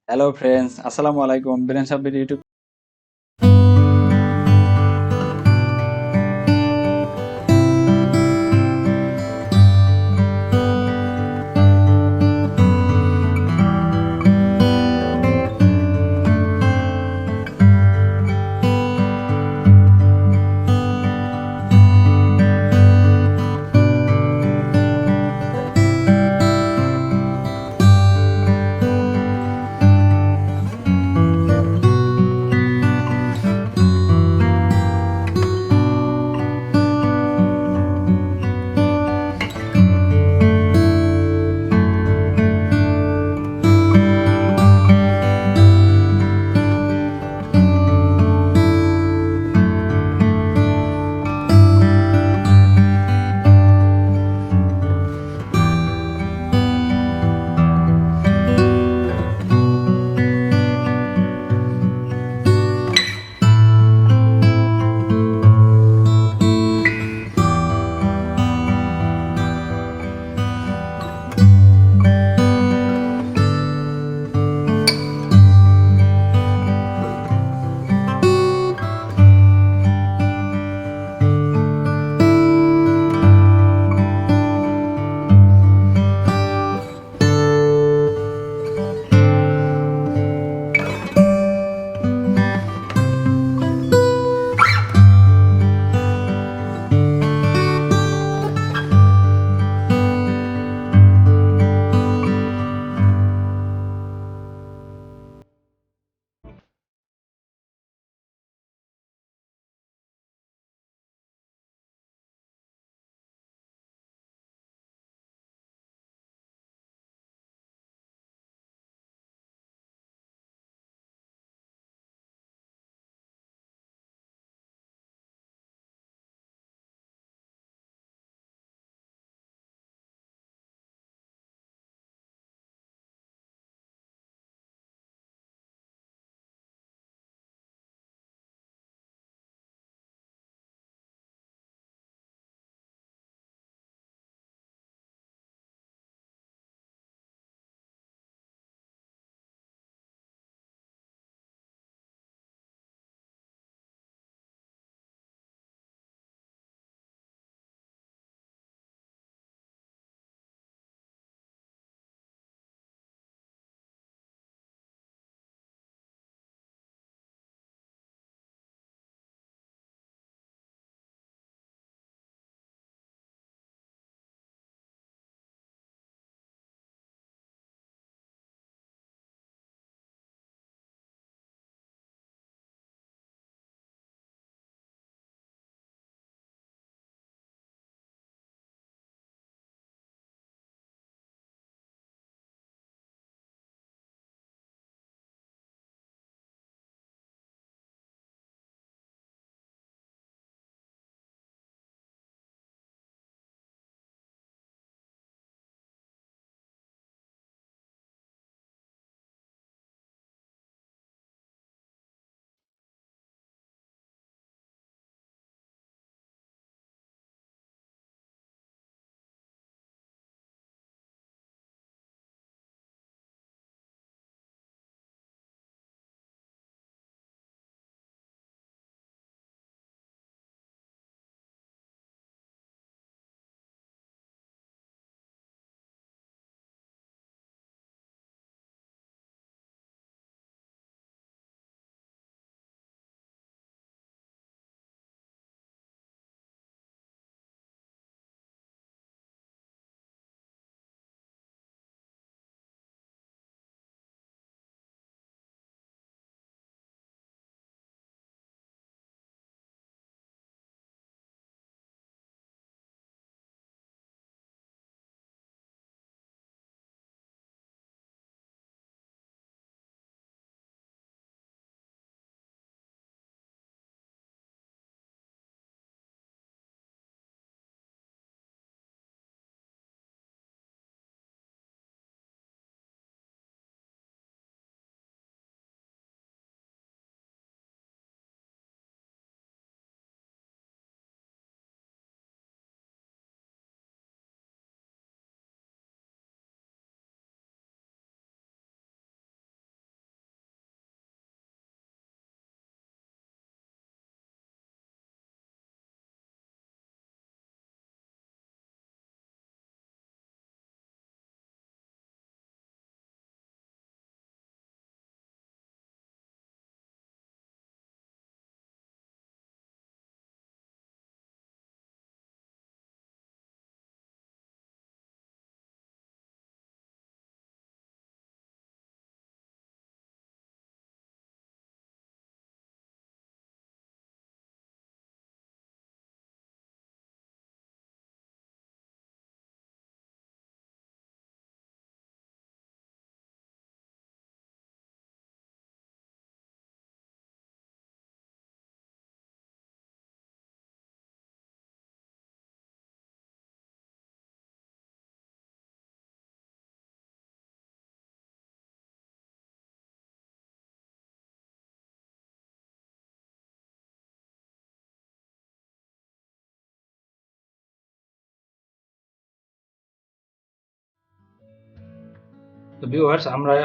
Hello friends, আসসালামু আলাইকুম। বিরেন Sabbir YouTube তো ভিউয়ার্স, আমরা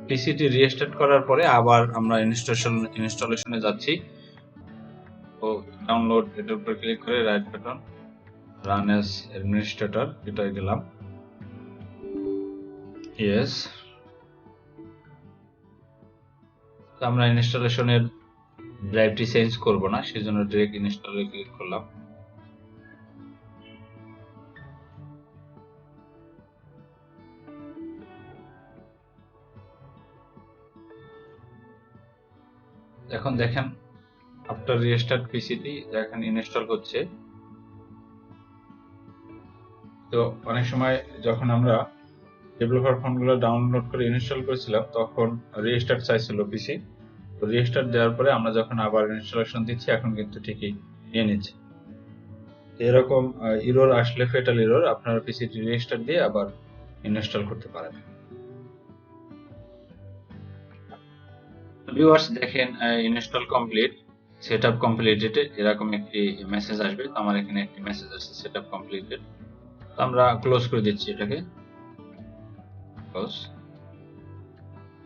পিসিটি রিস্টার্ট করার পরে আবার আমরা ইনস্টলেশনে যাচ্ছি। তো ডাউনলোড এটার উপর ক্লিক করে right button run as administrator এটা দিলাম, ইয়েস। তো আমরা ইনস্টলেশনের ড্রাইভটি চেঞ্জ করব না, সেজন্য ডিরেক্ট ইনস্টলে ক্লিক করলাম। এখন দেখেন আফটার রিস্টার্ট পিসিটি এখন ইনস্টল হচ্ছে। তো অনেক সময় যখন আমরা ডেভেলপার ফর্মগুলো ডাউনলোড করে ইনস্টল করেছিলাম তখন রিস্টার্ট চাইছিল পিসি। তো রিস্টার্ট দেওয়ার পরে আমরা যখন আবার ইনস্টলেশন দিচ্ছি এখন কিন্তু ঠিকই নিয়ে নিচ্ছে। এরকম ইরর আসলে, ফেটাল ইরর, আপনারা পিসিটি রিস্টার্ট দিয়ে আবার ইনস্টল করতে পারেন। ভিউয়ার্স দেখেন ইনস্টল কমপ্লিট, সেটআপ কমপ্লিটেড এরকম একটি মেসেজ আসবে। তো আমার এখানে একটি মেসেজ আসছে সেটআপ কমপ্লিটেড। তো আমরা ক্লোজ করে দিচ্ছি এটাকে, ক্লোজ।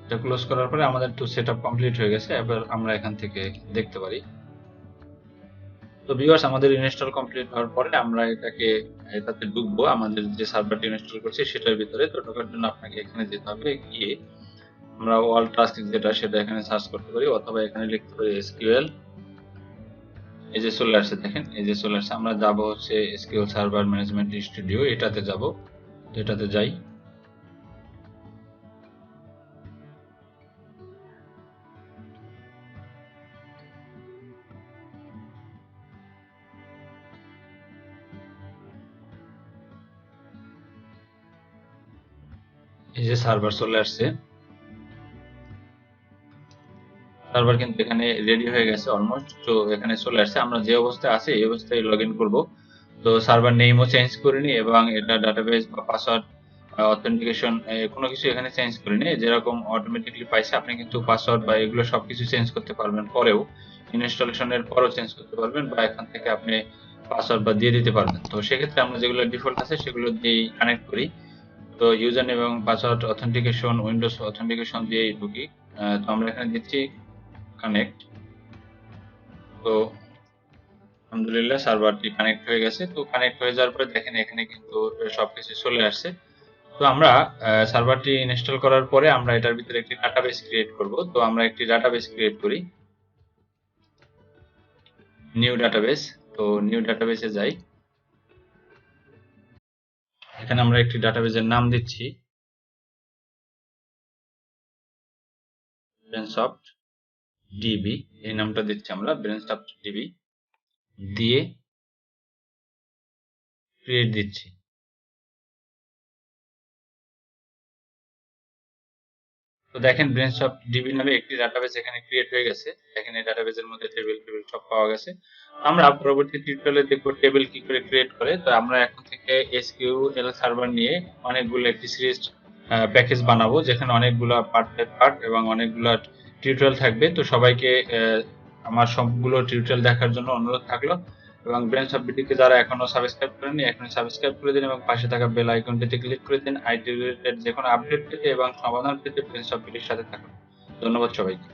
এটা ক্লোজ করার পরে আমাদের তো সেটআপ কমপ্লিট হয়ে গেছে। এবার আমরা এখান থেকে দেখতে পারি। তো ভিউয়ার্স আমাদের ইনস্টল কমপ্লিট হওয়ার পরে আমরা এটাতে ঢুকবো, আমাদের যে সার্ভারটি ইনস্টল করছি সেটার ভিতরে। তো ঢোকার জন্য আপনাকে এখানে যেতে হবে, গিয়ে আমরা অল টাস্ক যেটা সেটা এখানে সার্চ করতে পারি, অথবা এখানে লিখতে পারি এসকিউএল। এই যে চলে আসছে, দেখেন এই যে চলে আসছে। আমরা যাব হচ্ছে এসকিউএল সার্ভার ম্যানেজমেন্ট স্টুডিও, এটাতে যাব। তো এটাতে যাই। এই যে সার্ভার চলে আসছে, সার্ভার কিন্তু এখানে রেডি হয়ে গেছে অলমোস্ট। তো এখানে চলে আসছে, আমরা যে অবস্থায় আছি এই অবস্থায় লগ ইন করবো। তো সার্ভার নেমও চেঞ্জ করিনি এবং এটা ডাটাবেস বা পাসওয়ার্ড অথেন্টিকেশন কোনো কিছু এখানে চেঞ্জ করিনি। যেরকম অটোমেটিকলি পাইছে, আপনি কিন্তু পাসওয়ার্ড বা এগুলো সবকিছু চেঞ্জ করতে পারবেন, পরেও ইনস্টলেশনের পরেও চেঞ্জ করতে পারবেন, বা এখান থেকে আপনি পাসওয়ার্ড বা দিয়ে দিতে পারবেন। তো সেক্ষেত্রে আমরা যেগুলো ডিফল্ট আছে সেগুলো দিয়েই কানেক্ট করি। তো ইউজার নেম এবং পাসওয়ার্ড অথেন্টিকেশন উইন্ডোজ অথেন্টিকেশন দিয়েই ঢুকি। তো আমরা এখানে দিচ্ছি কানেক্ট। তো আলহামদুলিল্লাহ সার্ভারটি কানেক্ট হয়ে গেছে। তো কানেক্ট হয়ে যাওয়ার পরে দেখেন এখানে কিন্তু সবকিছু চলে আসছে। তো আমরা সার্ভারটি ইনস্টল করার পরে আমরা এটার ভিতরে একটি ডাটাবেস ক্রিয়েট করব। তো আমরা একটি ডাটাবেস ক্রিয়েট করি, নিউ ডাটাবেস। তো নিউ ডাটাবেসে যাই, এখানে আমরা একটি ডাটাবেসের নাম দিচ্ছি ব্রেনসফট ডিবি, এই নামটা দিচ্ছি আমরা ব্রেনসফট ডিবি দিয়ে ক্রিয়েট দিচ্ছি। তো দেখেন ব্রেনসফট ডিবি নামে একটি ডাটাবেস এখানে ক্রিয়েট হয়ে গেছে। দেখেন এই ডাটাবেসের মধ্যে টেবিল সব পাওয়া গেছে। আমরা পরবর্তী টিউটোরিয়ালে দেখব টেবিল কি করে ক্রিয়েট করে। তো আমরা এখন থেকে এসকিউএল সার্ভার নিয়ে অনেকগুলো একটি সিরিজ প্যাকেজ বানাবো, যেখানে অনেকগুলো পার্ট বাই পার্ট এবং অনেকগুলো টিউটোরিয়াল থাকবে। তো সবাইকে আমার সবগুলো টিউটোরিয়াল দেখার জন্য অনুরোধ থাকলো, এবং ব্রেনসফট বিডিকে যারা এখনো সাবস্ক্রাইব করেননি এখনই সাবস্ক্রাইব করে দিন এবং পাশে থাকা বেল আইকনটিতে ক্লিক করে দিন আইটি রিলেটেড যে কোনো আপডেট পেতে এবং সমাধান পেতে ব্রেনসফট বিডির সাথে থাকুন। ধন্যবাদ সবাইকে।